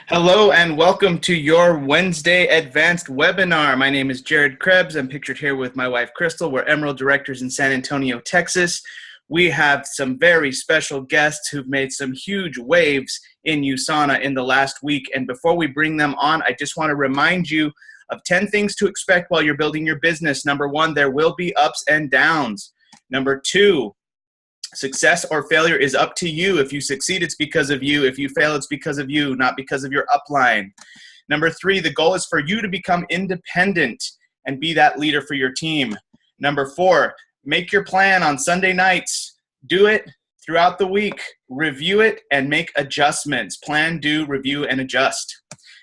Hello and welcome to your Wednesday Advanced webinar. My name is Jared Krebs. I'm pictured here with my wife, Crystal. We're Emerald Directors in San Antonio, Texas. We have some very special guests who've made some huge waves in USANA in the last week. And before we bring them on, I just want to remind you of 10 things to expect while you're building your business. Number one, there will be ups and downs. Number two, success or failure is up to you. If you succeed, it's because of you. If you fail, it's because of you, not because of your upline. Number three, the goal is for you to become independent and be that leader for your team. Number four, make your plan on Sunday nights. Do it throughout the week. Review it and make adjustments. Plan, do, review, and adjust.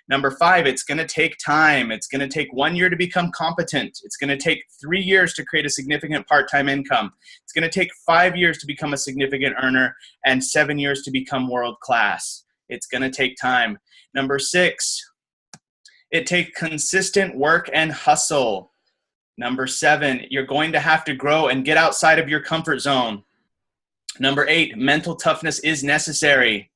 Number five, it's going to take time. It's going to take 1 year to become competent. It's going to take 3 years to create a significant part-time income. It's going to take 5 years to become a significant earner and 7 years to become world-class. It's going to take time. Number six, it takes consistent work and hustle. Number seven, you're going to have to grow and get outside of your comfort zone. Number eight, mental toughness is necessary.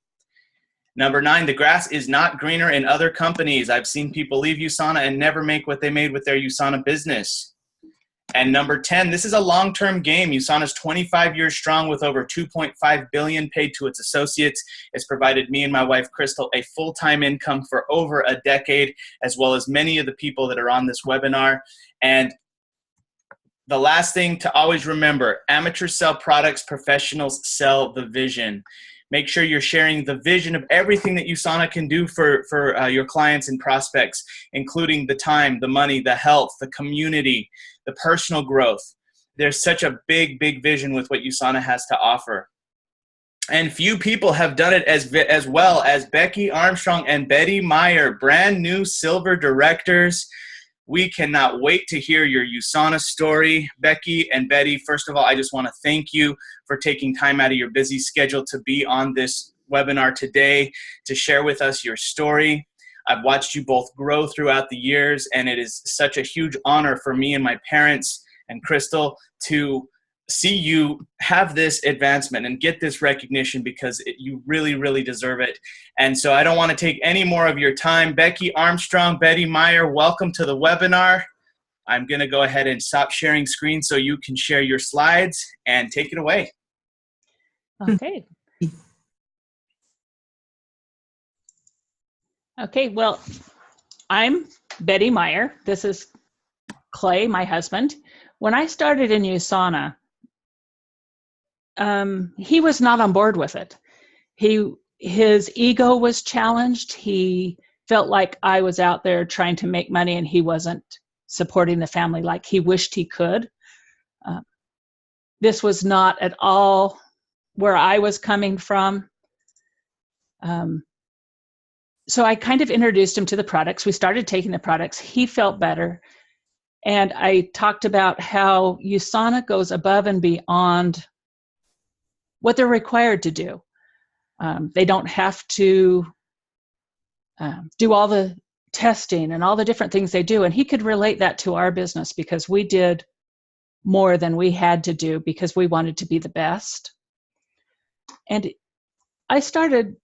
Number nine, the grass is not greener in other companies. I've seen people leave USANA and never make what they made with their USANA business. And number 10, this is a long-term game. USANA is 25 years strong with over $2.5 billion paid to its associates. It's provided me and my wife, Crystal, a full-time income for over a decade, as well as many of the people that are on this webinar. And the last thing to always remember, amateurs sell products, professionals sell the vision. Make sure you're sharing the vision of everything that USANA can do for your clients and prospects, including the time, the money, the health, the community, the personal growth. There's such a big, big vision with what USANA has to offer. And few people have done it as well as Becki, Armstrong, and Meier, brand new silver directors. We cannot wait to hear your USANA story. Becki and Betty, first of all, I just want to thank you for taking time out of your busy schedule to be on this webinar today to share with us your story. I've watched you both grow throughout the years, and it is such a huge honor for me and my parents and Crystal to see you have this advancement and get this recognition because you really, really deserve it. And so I don't want to take any more of your time. Becki, Armstrong, Meier, welcome to the webinar. I'm going to go ahead and stop sharing screen so you can share your slides and take it away. Okay. Okay, well, I'm Meier. This is Clay, my husband. When I started in USANA, he was not on board with it. His ego was challenged. He felt like I was out there trying to make money and he wasn't supporting the family like he wished he could. This was not at all where I was coming from. So I kind of introduced him to the products. We started taking the products. He felt better. And I talked about how USANA goes above and beyond what they're required to do. They don't have to do all the testing and all the different things they do. And he could relate that to our business because we did more than we had to do because we wanted to be the best. And I started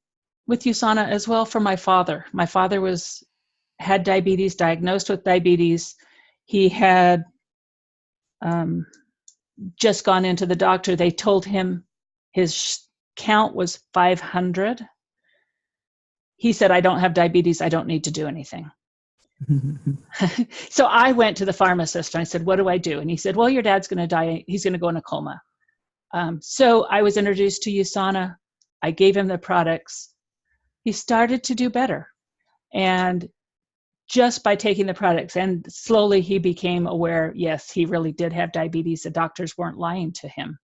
with USANA as well for my father. My father had diabetes, diagnosed with diabetes. He had just gone into the doctor. They told him his count was 500. He said, I don't have diabetes. I don't need to do anything. So I went to the pharmacist and I said, what do I do? And he said, well, your dad's going to die. He's going to go in a coma. So I was introduced to USANA. I gave him the products. He started to do better. And just by taking the products, and slowly he became aware, yes, he really did have diabetes. The doctors weren't lying to him.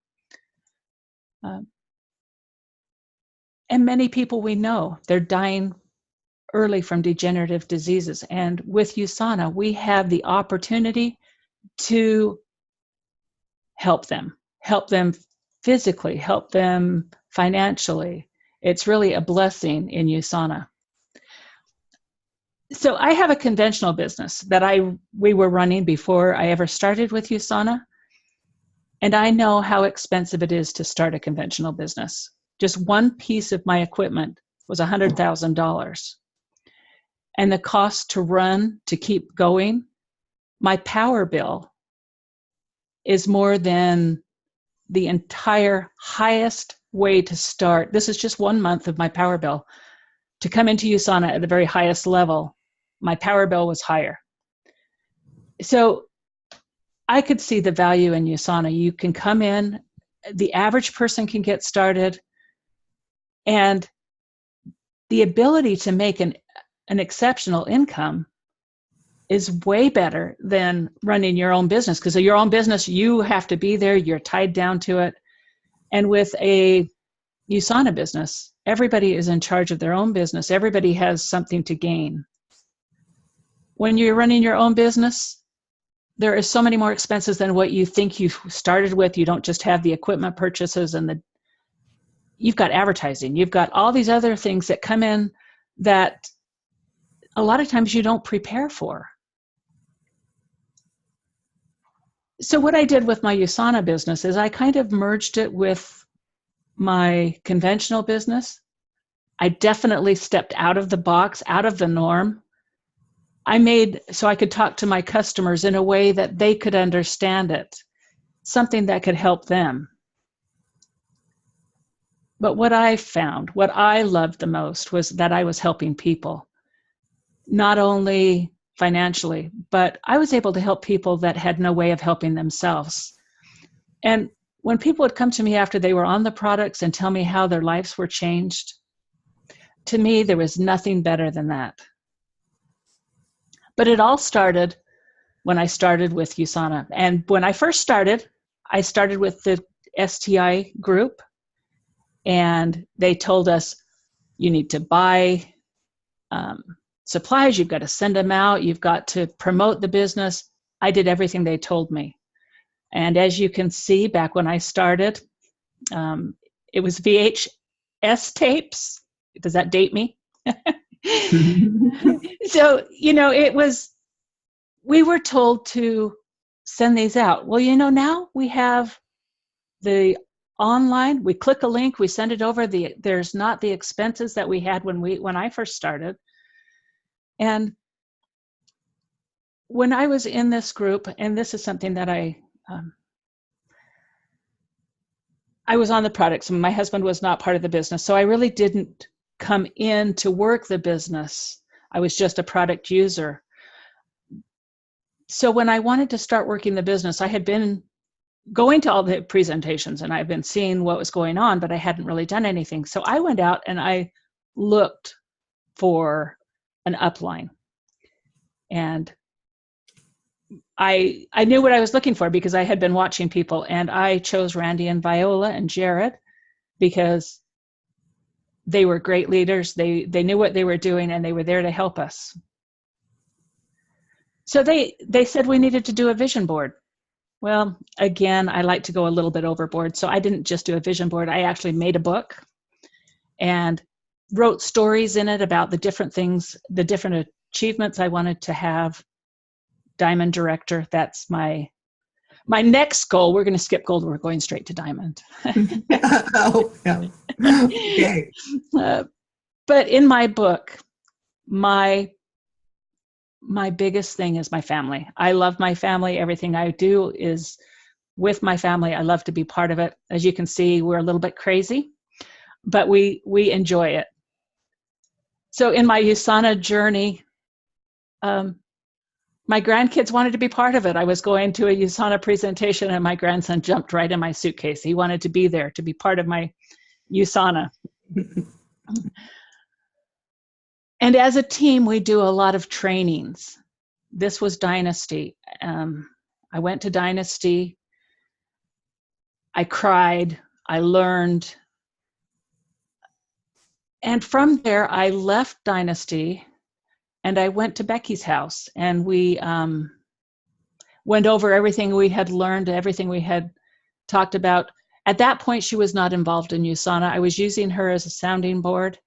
And many people we know, they're dying early from degenerative diseases. And with USANA, we have the opportunity to help them physically, help them financially. It's really a blessing in USANA. So I have a conventional business that we were running before I ever started with USANA. And I know how expensive it is to start a conventional business. Just one piece of my equipment was $100,000. and the cost to run, to keep going, my power bill is more than the entire highest way to start. This is just 1 month of my power bill. To come into USANA at the very highest level, my power bill was higher. So I could see the value in USANA. You can come in, the average person can get started, and the ability to make an exceptional income is way better than running your own business, because your own business, you have to be there, you're tied down to it. And with a USANA business, everybody is in charge of their own business. Everybody has something to gain. When you're running your own business, there is so many more expenses than what you think you started with. You don't just have the equipment purchases and you've got advertising. You've got all these other things that come in that a lot of times you don't prepare for. So what I did with my USANA business is I kind of merged it with my conventional business. I definitely stepped out of the box, out of the norm. I made so I could talk to my customers in a way that they could understand it, something that could help them. But what I found, what I loved the most, was that I was helping people, not only financially, but I was able to help people that had no way of helping themselves. And when people would come to me after they were on the products and tell me how their lives were changed, to me, there was nothing better than that. But it all started when I started with USANA. And when I first started, I started with the STI group, and they told us, you need to buy supplies, you've got to send them out, you've got to promote the business. I did everything they told me. And as you can see, back when I started, it was VHS tapes. Does that date me? So, we were told to send these out. Well, now we have the online, we click a link, we send it over. There's not the expenses that we had when I first started. And when I was in this group, and this is something that I was on the products, and my husband was not part of the business, so I really didn't come in to work the business. I was just a product user. So when I wanted to start working the business, I had been going to all the presentations and I've been seeing what was going on, but I hadn't really done anything. So I went out and I looked for an upline. And I knew what I was looking for because I had been watching people, and I chose Randy and Viola and Jared because they were great leaders. They knew what they were doing, and they were there to help us. So they said we needed to do a vision board. Well, again, I like to go a little bit overboard. So I didn't just do a vision board. I actually made a book and wrote stories in it about the different things, the different achievements I wanted to have. Diamond director, that's my next goal. We're going to skip gold. We're going straight to diamond. Oh, yeah. Okay. But in my book, my biggest thing is my family. I love my family. Everything I do is with my family. I love to be part of it. As you can see, we're a little bit crazy, but we enjoy it. So in my USANA journey, my grandkids wanted to be part of it. I was going to a USANA presentation and my grandson jumped right in my suitcase. He wanted to be there, to be part of my USANA. And as a team, we do a lot of trainings. This was Dynasty. I went to Dynasty. I cried. I learned. And from there, I left Dynasty and I went to Becki's house, and we went over everything we had learned, everything we had talked about. At that point, she was not involved in USANA. I was using her as a sounding board.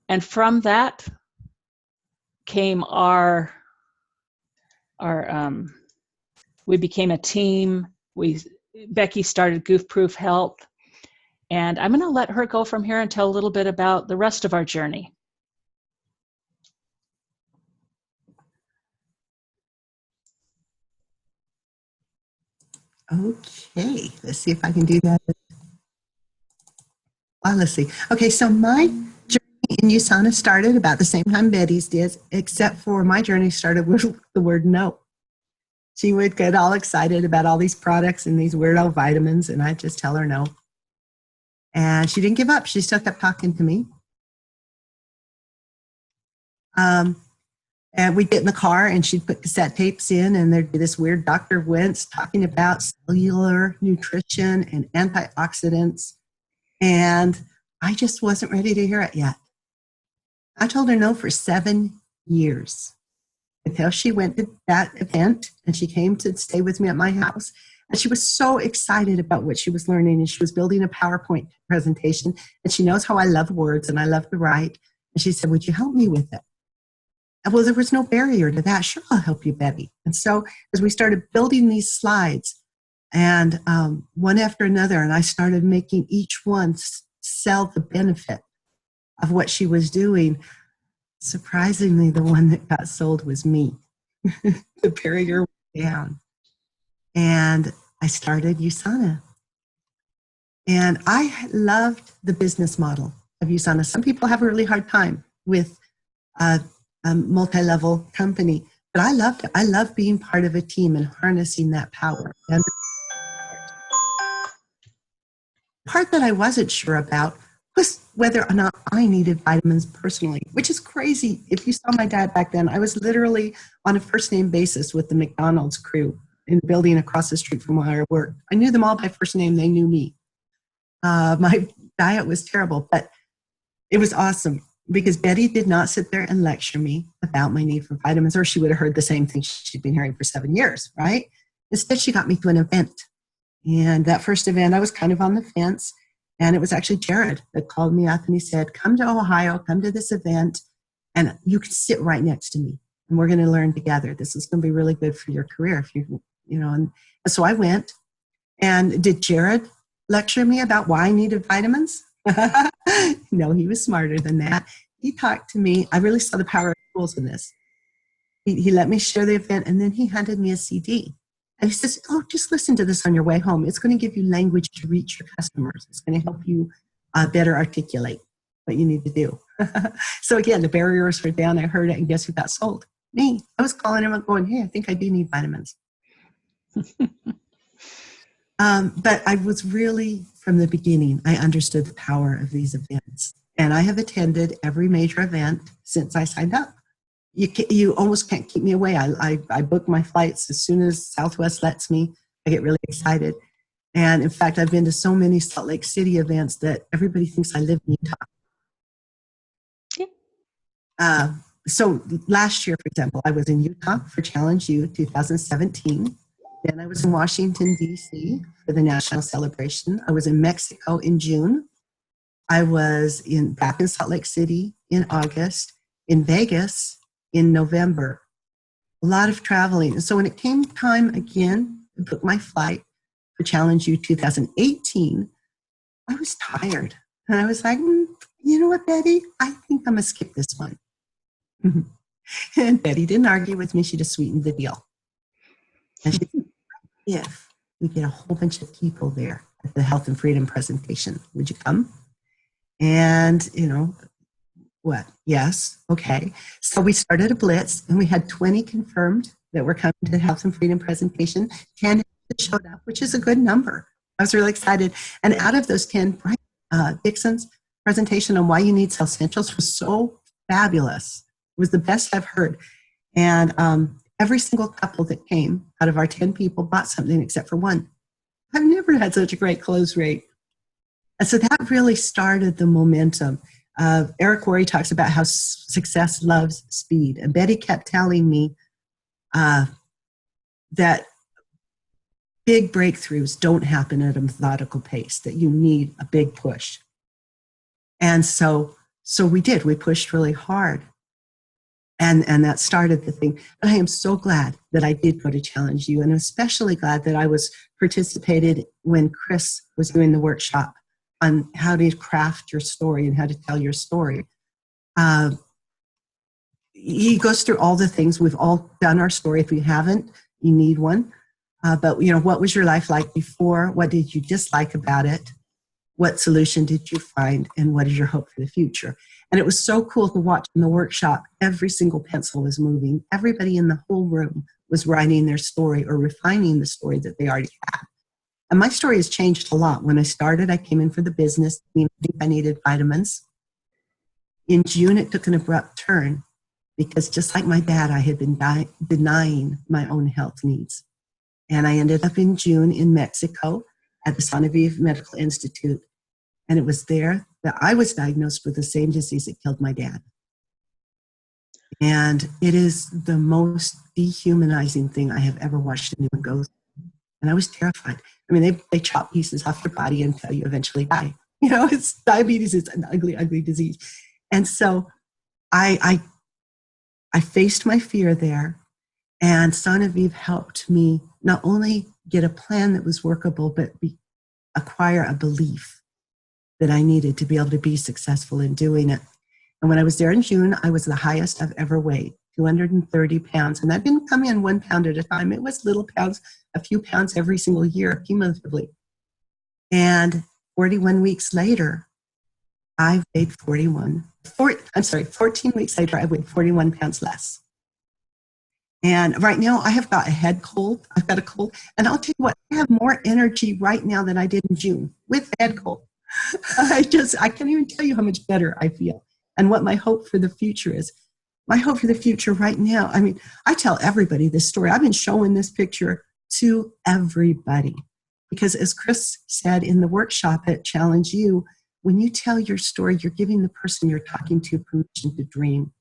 And from that came we became a team. Becki started Goof Proof Health. And I'm going to let her go from here and tell a little bit about the rest of our journey. Okay, let's see if I can do that. Let's see. Okay, so my journey in USANA started about the same time Betty's did, except for my journey started with the word no. She would get all excited about all these products and these weirdo vitamins, and I'd just tell her no. And she didn't give up. She still kept talking to me. And we'd get in the car and she'd put cassette tapes in, and there'd be this weird Dr. Wentz talking about cellular nutrition and antioxidants. And I just wasn't ready to hear it yet. I told her no for 7 years until she went to that event and she came to stay with me at my house. And she was so excited about what she was learning, and she was building a PowerPoint presentation, and she knows how I love words and I love to write. And she said, would you help me with it? Well, there was no barrier to that. Sure, I'll help you, Becki. And so as we started building these slides, and one after another, and I started making each one sell the benefit of what she was doing, surprisingly, the one that got sold was me. The barrier went down. And I started USANA. And I loved the business model of USANA. Some people have a really hard time with a multi-level company, but I loved it. I love being part of a team and harnessing that power. And the part that I wasn't sure about was whether or not I needed vitamins personally, which is crazy. If you saw my dad back then, I was literally on a first name basis with the McDonald's crew in the building across the street from where I worked. I knew them all by first name. They knew me. My diet was terrible, but it was awesome because Betty did not sit there and lecture me about my need for vitamins, or she would have heard the same thing she'd been hearing for 7 years, right? Instead, she got me to an event. And that first event, I was kind of on the fence. And it was actually Jared that called me up and he said, come to Ohio, come to this event, and you can sit right next to me. And we're going to learn together. This is going to be really good for your career. If and so I went. And did Jared lecture me about why I needed vitamins? No, he was smarter than that. He talked to me. I really saw the power of tools in this. He let me share the event, and then he handed me a CD. And he says, oh, just listen to this on your way home. It's going to give you language to reach your customers. It's going to help you better articulate what you need to do. So again, the barriers were down. I heard it, and guess who got sold? Me. I was calling him and going, hey, I think I do need vitamins. But I was really, from the beginning, I understood the power of these events. And I have attended every major event since I signed up. You almost can't keep me away. I book my flights as soon as Southwest lets me. I get really excited. And in fact, I've been to so many Salt Lake City events that everybody thinks I live in Utah. Yeah. So last year, for example, I was in Utah for Challenge U 2017. Then I was in Washington, D.C. for the national celebration. I was in Mexico in June. I was back in Salt Lake City in August, in Vegas in November. A lot of traveling. And so when it came time again to book my flight for Challenge U 2018, I was tired. And I was like, you know what, Betty? I think I'm going to skip this one. And Betty didn't argue with me. She just sweetened the deal. And she said, if we get a whole bunch of people there at the Health and Freedom presentation, would you come? And, what? Yes. Okay. So we started a blitz, and we had 20 confirmed that were coming to the Health and Freedom presentation. 10 showed up, which is a good number. I was really excited. And out of those 10, Dixon's presentation on why you need Cell Essentials was so fabulous. It was the best I've heard. And every single couple that came out of our 10 people bought something except for one. I've never had such a great close rate. And so that really started the momentum. Eric Worre talks about how success loves speed. And Betty kept telling me that big breakthroughs don't happen at a methodical pace, that you need a big push. And so we did. We pushed really hard. And that started the thing. But I am so glad that I did go to Challenge U, and especially glad that I participated when Chris was doing the workshop on how to craft your story and how to tell your story. He goes through all the things. We've all done our story. If you haven't, you need one. But, you know, what was your life like before? What did you dislike about it? What solution did you find? And what is your hope for the future? And it was so cool to watch in the workshop. Every single pencil was moving. Everybody in the whole room was writing their story or refining the story that they already had. And my story has changed a lot. When I started, I came in for the business. I needed vitamins. In June, it took an abrupt turn because just like my dad, I had been denying my own health needs. And I ended up in June in Mexico at the San Aviv Medical Institute. And it was there that I was diagnosed with the same disease that killed my dad. And it is the most dehumanizing thing I have ever watched anyone go through. And I was terrified. I mean, they chop pieces off your body until you eventually die. You know, it's diabetes is an ugly, ugly disease. And so I faced my fear there. And San Aviv helped me not only get a plan that was workable, but acquire a belief that I needed to be able to be successful in doing it. And when I was there in June, I was the highest I've ever weighed, 230 pounds. And that didn't come in 1 pound at a time. It was little pounds, a few pounds every single year, cumulatively. And 41 weeks later, I weighed 14 weeks later, I weighed 41 pounds less. And right now, I have got a head cold. I've got a cold. And I'll tell you what, I have more energy right now than I did in June with the head cold. I can't even tell you how much better I feel and what my hope for the future is. My hope for the future right now, I mean, I tell everybody this story. I've been showing this picture to everybody because as Chris said in the workshop at Challenge U, when you tell your story, you're giving the person you're talking to permission to dream.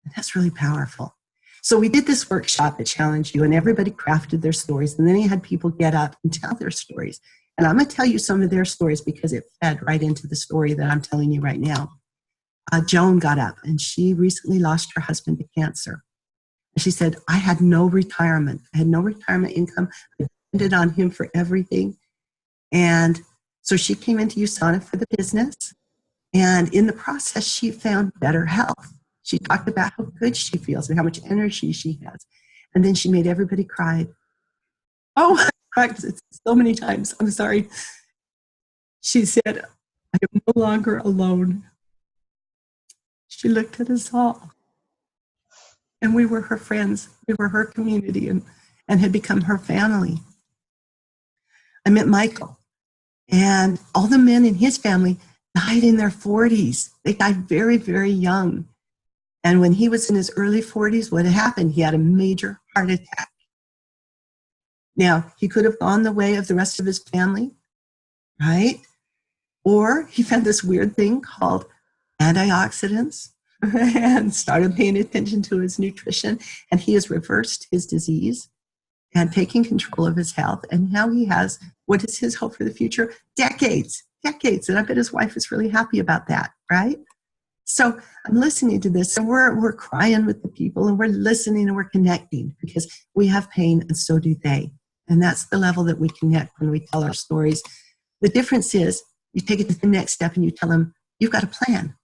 And that's really powerful. So we did this workshop at Challenge U, and everybody crafted their stories, and then he had people get up and tell their stories. And I'm going to tell you some of their stories because it fed right into the story that I'm telling you right now. Joan got up, and she recently lost her husband to cancer. And she said, I had no retirement. I had no retirement income. I depended on him for everything. And so she came into USANA for the business. And in the process, she found better health. She talked about how good she feels and how much energy she has. And then she made everybody cry. Oh, I cried so many times. I'm sorry. She said, I am no longer alone. She looked at us all. And we were her friends. We were her community and had become her family. I met Michael. And all the men in his family died in their 40s. They died very, very young. And when he was in his early 40s, what happened? He had a major heart attack. Now, he could have gone the way of the rest of his family, right? Or he found this weird thing called antioxidants and started paying attention to his nutrition. And he has reversed his disease and taking control of his health. And now he has, what is his hope for the future? Decades. And I bet his wife is really happy about that, right? So I'm listening to this and we're crying with the people and we're listening and we're connecting because we have pain and so do they. And that's the level that we connect when we tell our stories. The difference is you take it to the next step and you tell them, you've got a plan.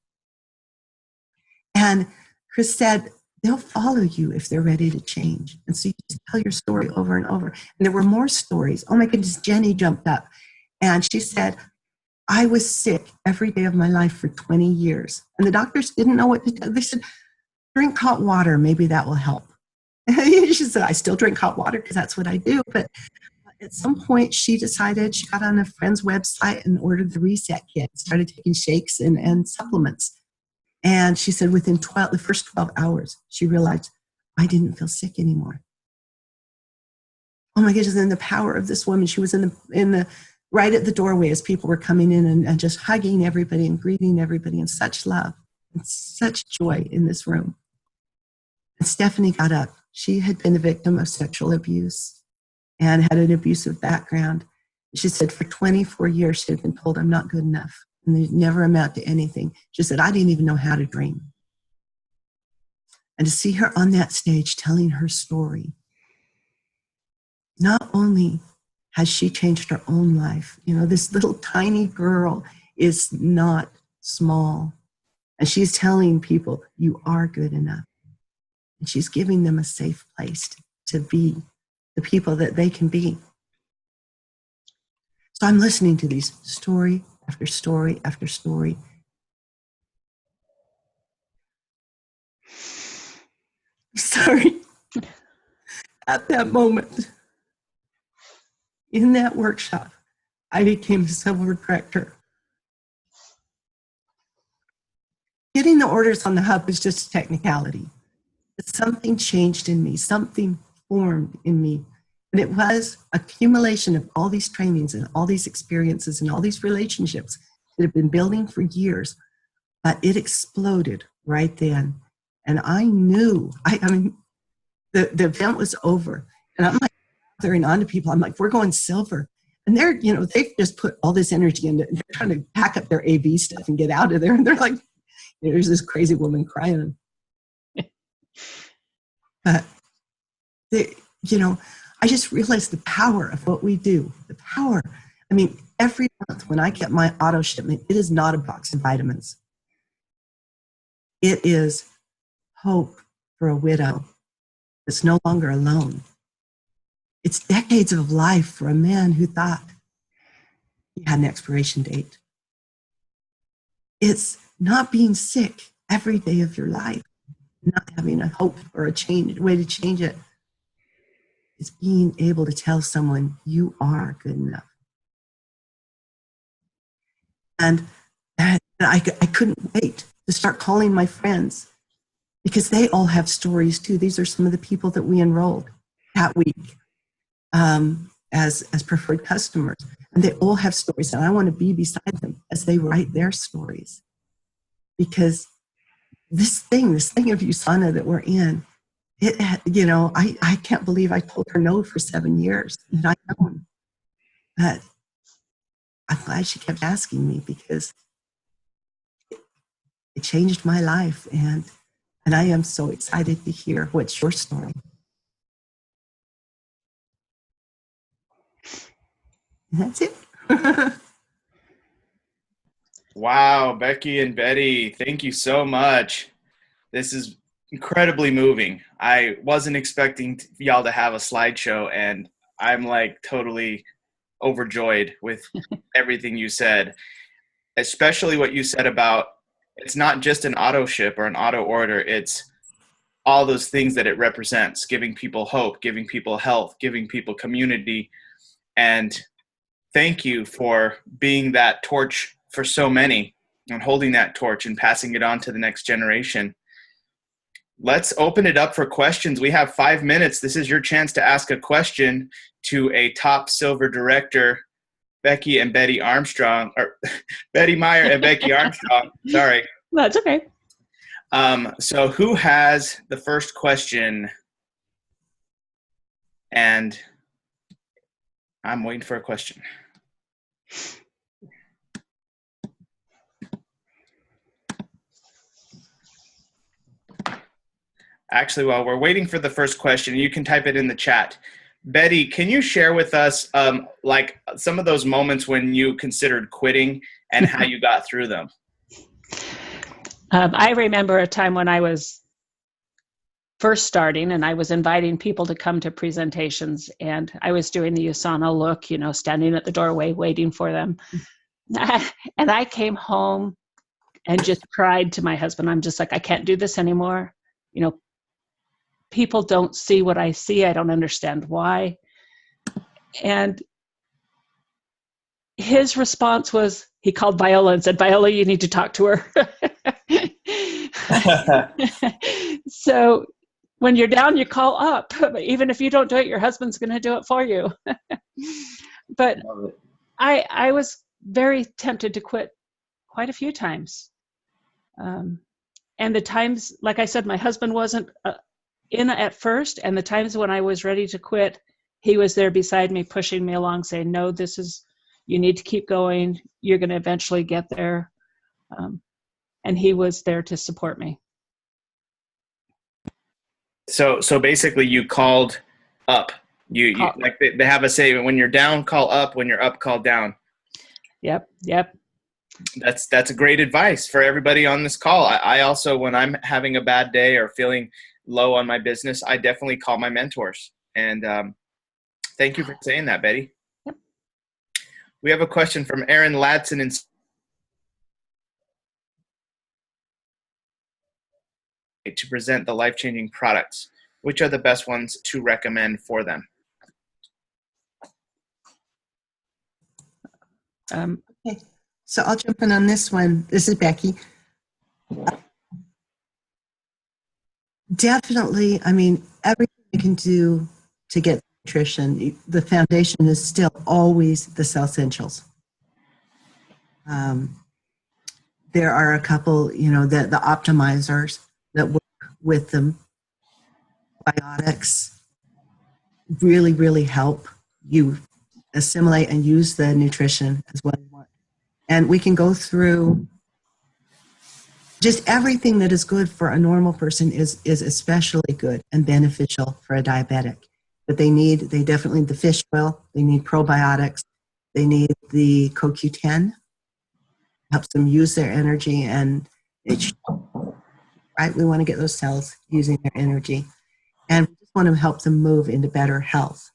And Chris said, they'll follow you if they're ready to change. And so you just tell your story over and over. And there were more stories. Oh my goodness, Jenny jumped up and she said, I was sick every day of my life for 20 years. And the doctors didn't know what to do. They said, drink hot water. Maybe that will help. She said, I still drink hot water because that's what I do. But at some point, she decided she got on a friend's website and ordered the reset kit, started taking shakes and supplements. And she said within the first 12 hours, she realized, I didn't feel sick anymore. Oh my goodness, and the power of this woman. She was in the right at the doorway as people were coming in and just hugging everybody and greeting everybody in such love and such joy in this room. And Stephanie got up. She had been the victim of sexual abuse and had an abusive background. She said for 24 years she had been told, I'm not good enough. And they'd never amount to anything. She said, I didn't even know how to dream. And to see her on that stage telling her story, not only has she changed her own life, you know, this little tiny girl is not small. And she's telling people, you are good enough. And she's giving them a safe place to be the people that they can be. So I'm listening to these story after story after story. Sorry. At that moment, in that workshop, I became a silver director. Getting the orders on the hub is just a technicality. But something changed in me, something formed in me. And it was accumulation of all these trainings and all these experiences and all these relationships that have been building for years. But it exploded right then. And I knew, I mean, the event was over. And I'm like, gathering on to people, I'm like, we're going silver. And they're, you know, they've just put all this energy into it. They're trying to pack up their AV stuff and get out of there. And they're like, you know, there's this crazy woman crying. But, you know, I just realized the power of what we do. The power. I mean, every month when I get my auto shipment, it is not a box of vitamins. It is hope for a widow that's no longer alone. It's decades of life for a man who thought he had an expiration date. It's not being sick every day of your life, not having a hope or a way to change it. It's being able to tell someone you are good enough. And I couldn't wait to start calling my friends because they all have stories too. These are some of the people that we enrolled that week as preferred customers. And they all have stories, and I want to be beside them as they write their stories. Because this thing of USANA that we're in, it, you know, I can't believe I told her no for 7 years. And I know. But I'm glad she kept asking me because it changed my life. And I am so excited to hear what's your story. And that's it. Wow, Becki and Betty, thank you so much. This is incredibly moving. I wasn't expecting y'all to have a slideshow, and I'm like totally overjoyed with everything you said, especially what you said about it's not just an auto ship or an auto order. It's all those things that it represents, giving people hope, giving people health, giving people community. And thank you for being that torch for so many and holding that torch and passing it on to the next generation. Let's open it up for questions. We have 5 minutes. This is your chance to ask a question to a top silver director, Becki and Betty Armstrong, or Betty Meier and Becki Armstrong. Sorry. That's okay. So who has the first question? And I'm waiting for a question. Actually, while we're waiting for the first question, you can type it in the chat. Betty, can you share with us like some of those moments when you considered quitting and how you got through them? I remember a time when I was first starting and I was inviting people to come to presentations, and I was doing the USANA look, you know, standing at the doorway waiting for them. And I came home and just cried to my husband. I'm just like, I can't do this anymore. You know, people don't see what I see. I don't understand why. And his response was, he called Viola and said, Viola, you need to talk to her. So when you're down, you call up. Even if you don't do it, your husband's going to do it for you. But I was very tempted to quit quite a few times. And the times, like I said, my husband wasn't in at first, and the times when I was ready to quit, he was there beside me, pushing me along, saying, no, you need to keep going. You're going to eventually get there. And he was there to support me. So basically you called up. You like they have a say, when you're down, call up. When you're up, call down. Yep. That's a great advice for everybody on this call. I also, when I'm having a bad day or feeling low on my business, I definitely call my mentors. And Thank you for saying that, Betty. Yep. We have a question from Aaron Ladson to present the life-changing products. Which are the best ones to recommend for them? Okay, so I'll jump in on this one. This is Becki. Definitely, I mean, everything you can do to get nutrition, the foundation is still always the cell essentials. There are a couple, you know, the optimizers that work with them. Biotics really, really help you assimilate and use the nutrition as well as you want. And we can go through just everything that is good for a normal person is especially good and beneficial for a diabetic. But they definitely need the fish oil, they need probiotics, they need the CoQ10, helps them use their energy, and right, we want to get those cells using their energy. And we just want to help them move into better health.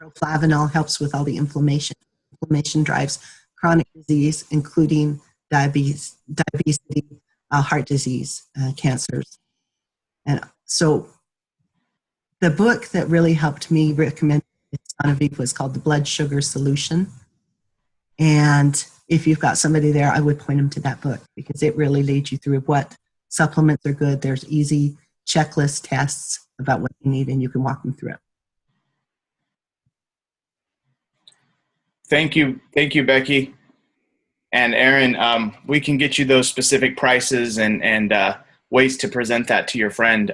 Proflavanol helps with all the inflammation. Inflammation drives chronic disease, including diabetes, heart disease, cancers. And so the book that really helped me recommend USANA was called The Blood Sugar Solution. And if you've got somebody there, I would point them to that book because it really leads you through what supplements are good. There's easy checklist tests about what you need, and you can walk them through it. Thank you, Becki. And Aaron, we can get you those specific prices and ways to present that to your friend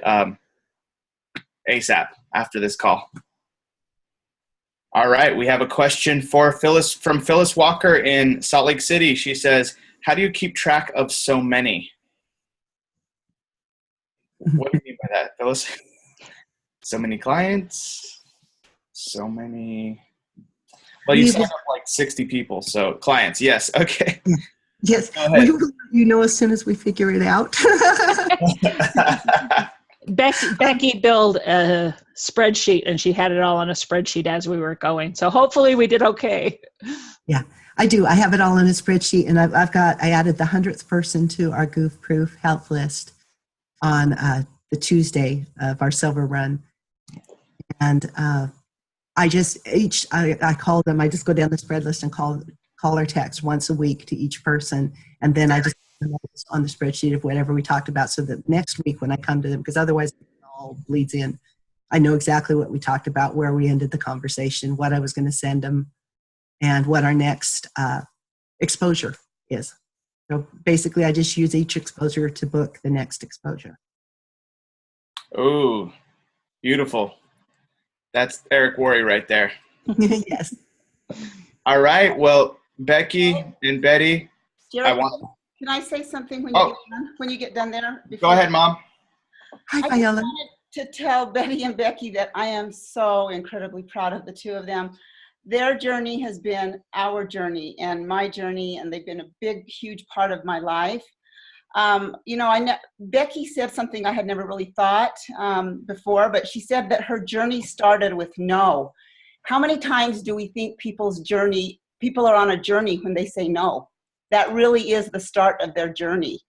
ASAP after this call. All right, we have a question for Phyllis from Phyllis Walker in Salt Lake City. She says, "How do you keep track of so many?" What do you mean by that, Phyllis? So many clients, so many. Well, you signed up like 60 people, so clients, yes, okay. Yes, we will let you know as soon as we figure it out. Becki built a spreadsheet, and she had it all on a spreadsheet as we were going. So hopefully we did okay. Yeah, I do. I have it all in a spreadsheet, and I added the 100th person to our Goof Proof Health list on the Tuesday of our silver run. And I call them, I just go down the spread list and call or text once a week to each person. And then I just on the spreadsheet of whatever we talked about so that next week when I come to them, because otherwise it all bleeds in, I know exactly what we talked about, where we ended the conversation, what I was going to send them, and what our next exposure is. So basically I just use each exposure to book the next exposure. Oh, beautiful. That's Eric Worre right there. Yes. All right. Well, Becki and Betty, Jared, can I say something when you get done there? Go ahead, Mom. Hi, I Viola. just wanted to tell Betty and Becki that I am so incredibly proud of the two of them. Their journey has been our journey and my journey, and they've been a big, huge part of my life. You know, Becki said something I had never really thought before, but she said that her journey started with no. How many times do we think people are on a journey when they say no? That really is the start of their journey.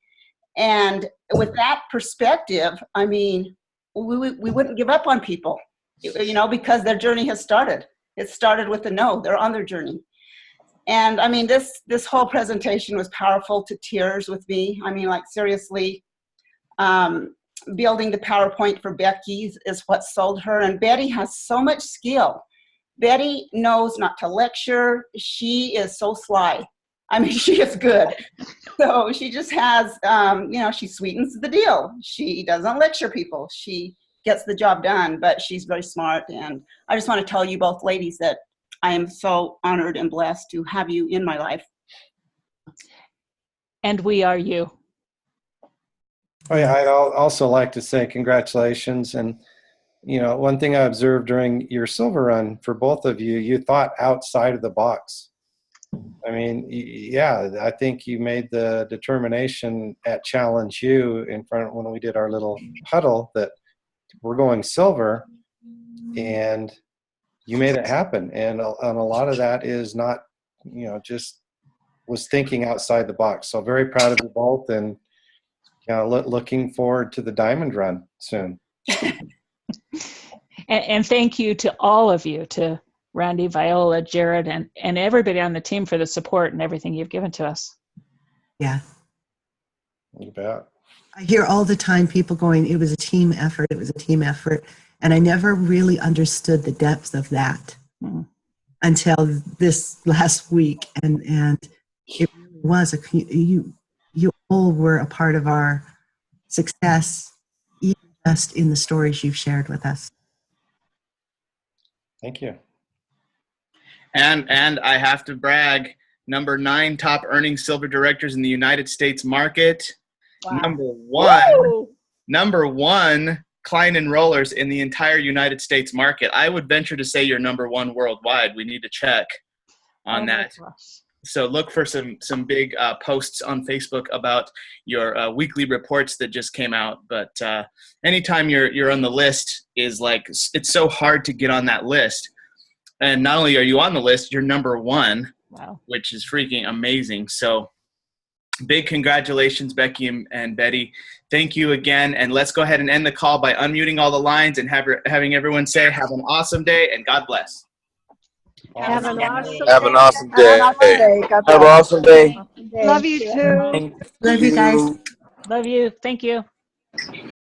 And with that perspective, I mean, we wouldn't give up on people, you know, because their journey has started. It started with a no. They're on their journey. And I mean, this whole presentation was powerful to tears with me. I mean, like seriously, building the PowerPoint for Becki is what sold her. And Betty has so much skill. Betty knows not to lecture. She is so sly. I mean, she is good. So she just has, you know, she sweetens the deal. She doesn't lecture people. She gets the job done, but she's very smart. And I just want to tell you both ladies that I am so honored and blessed to have you in my life. And we are you. Oh yeah, I'd also like to say congratulations. And, you know, one thing I observed during your silver run for both of you, you thought outside of the box. I mean, yeah, I think you made the determination at Challenge U in front when we did our little huddle that we're going silver, and you made it happen. And a lot of that is not, just was thinking outside the box. So very proud of you both, and looking forward to the diamond run soon. And thank you to all of you, to Randy, Viola, Jared, and everybody on the team for the support and everything you've given to us. Yeah. You bet. I hear all the time people going, it was a team effort, it was a team effort. And I never really understood the depth of that until this last week. And it really was, you all were a part of our success, even just in the stories you've shared with us. Thank you. And I have to brag, number 9 top earning silver directors in the United States market. Wow. Number one client enrollers in the entire United States market. I would venture to say you're number 1 worldwide. We need to check on that. So look for some big posts on Facebook about your weekly reports that just came out. But anytime you're on the list is like, it's so hard to get on that list. And not only are you on the list, you're number 1, wow, which is freaking amazing. So big congratulations, Becki and Betty. Thank you again. And let's go ahead and end the call by unmuting all the lines and having everyone say, have an awesome day and God bless. Have an awesome day. Have an awesome day. Have Have an awesome day. Love you too. Love you guys. love you, thank you.